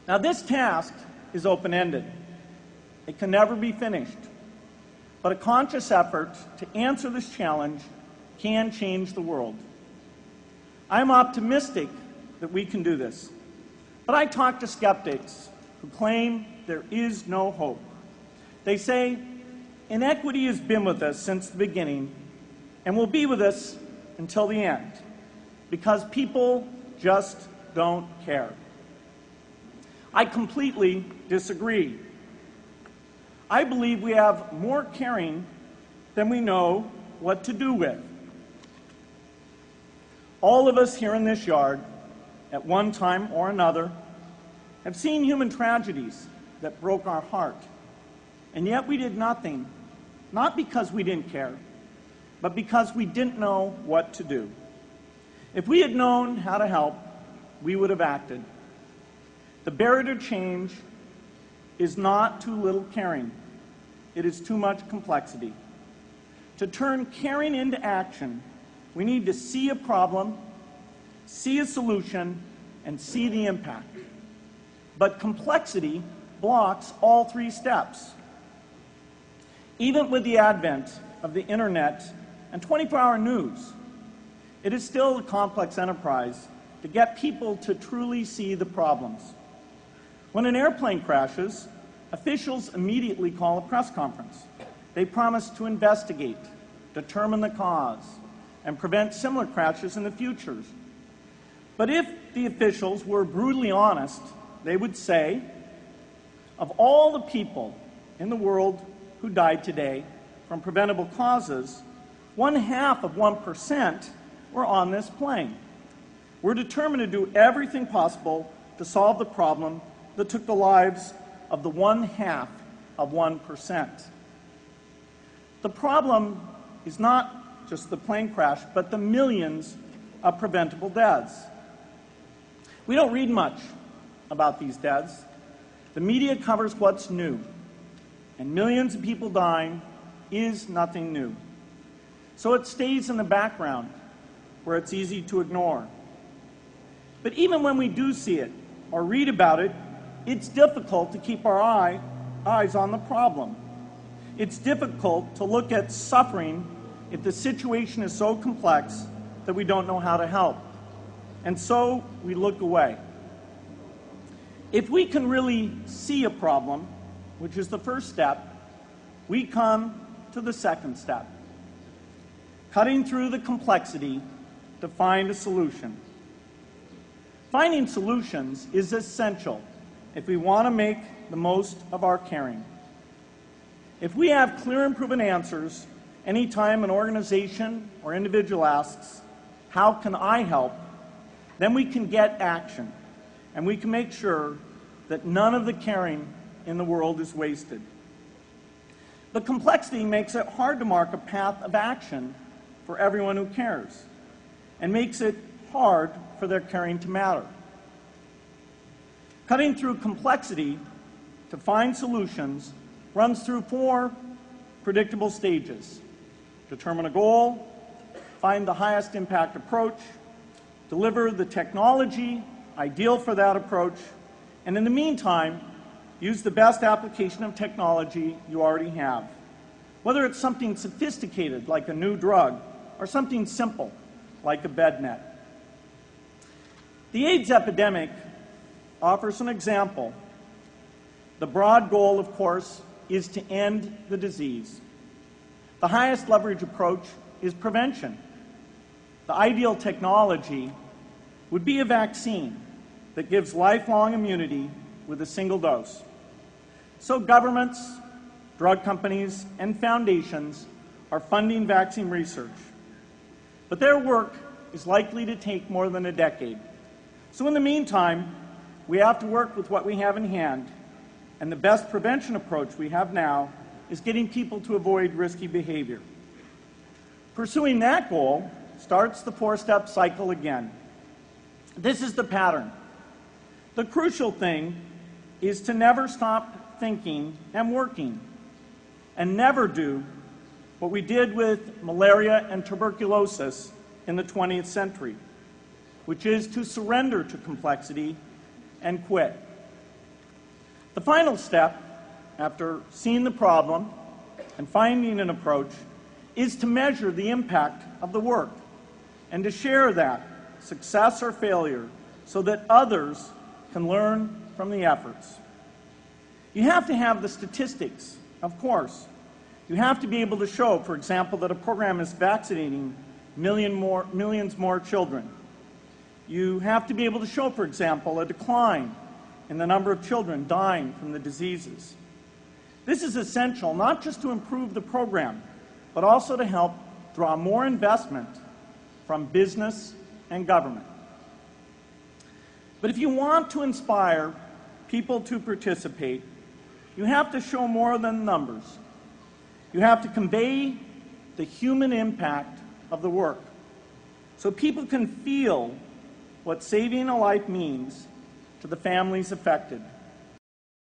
Now, this task is open-ended. It can never be finished. But a conscious effort to answer this challenge can change the world. I'm optimistic that we can do this. But I talk to skeptics who claim there is no hope. They say, inequity has been with us since the beginning and will be with us until the end, because people just don't care. I completely disagree. I believe we have more caring than we know what to do with. All of us here in this yard, at one time or another, have seen human tragedies that broke our heart. And yet we did nothing, not because we didn't care, but because we didn't know what to do. If we had known how to help, we would have acted. The barrier to change is not too little caring. It is too much complexity. To turn caring into action, we need to see a problem, see a solution, and see the impact. But complexity blocks all three steps. Even with the advent of the internet and 24-hour news, it is still a complex enterprise to get people to truly see the problems. When an airplane crashes, officials immediately call a press conference. They promise to investigate, determine the cause, and prevent similar crashes in the future. But if the officials were brutally honest, they would say, of all the people in the world who died today from preventable causes, 0.5% were on this plane. We're determined to do everything possible to solve the problem that took the lives of the 0.5%. The problem is not just the plane crash, but the millions of preventable deaths. We don't read much about these deaths. The media covers what's new, and millions of people dying is nothing new. So it stays in the background, where it's easy to ignore. But even when we do see it or read about it, it's difficult to keep our eyes on the problem. It's difficult to look at suffering if the situation is so complex that we don't know how to help. And so we look away. If we can really see a problem, which is the first step, we come to the second step, cutting through the complexity to find a solution. Finding solutions is essential if we want to make the most of our caring. If we have clear and proven answers anytime an organization or individual asks, "How can I help?" then we can get action, and we can make sure that none of the caring in the world is wasted. The complexity makes it hard to mark a path of action for everyone who cares, and makes it hard for their caring to matter. Cutting through complexity to find solutions runs through 4 predictable stages. Determine a goal, find the highest impact approach, deliver the technology ideal for that approach, and in the meantime, use the best application of technology you already have. Whether it's something sophisticated like a new drug or something simple like a bed net. The AIDS epidemic offers an example. The broad goal, of course, is to end the disease. The highest leverage approach is prevention. The ideal technology would be a vaccine that gives lifelong immunity with a single dose. So governments, drug companies, and foundations are funding vaccine research. But their work is likely to take more than a decade. So in the meantime, we have to work with what we have in hand, and the best prevention approach we have now is getting people to avoid risky behavior. Pursuing that goal starts the 4-step cycle again. This is the pattern. The crucial thing is to never stop thinking and working, and never do what we did with malaria and tuberculosis in the 20th century, which is to surrender to complexity and quit. The final step, after seeing the problem and finding an approach, is to measure the impact of the work and to share that, success or failure, so that others can learn from the efforts. You have to have the statistics, of course. You have to be able to show, for example, that a program is vaccinating millions more children. You have to be able to show, for example, a decline in the number of children dying from the diseases. This is essential not just to improve the program, but also to help draw more investment from business and government. But if you want to inspire people to participate, you have to show more than numbers. You have to convey the human impact of the work so people can feel what saving a life means to the families affected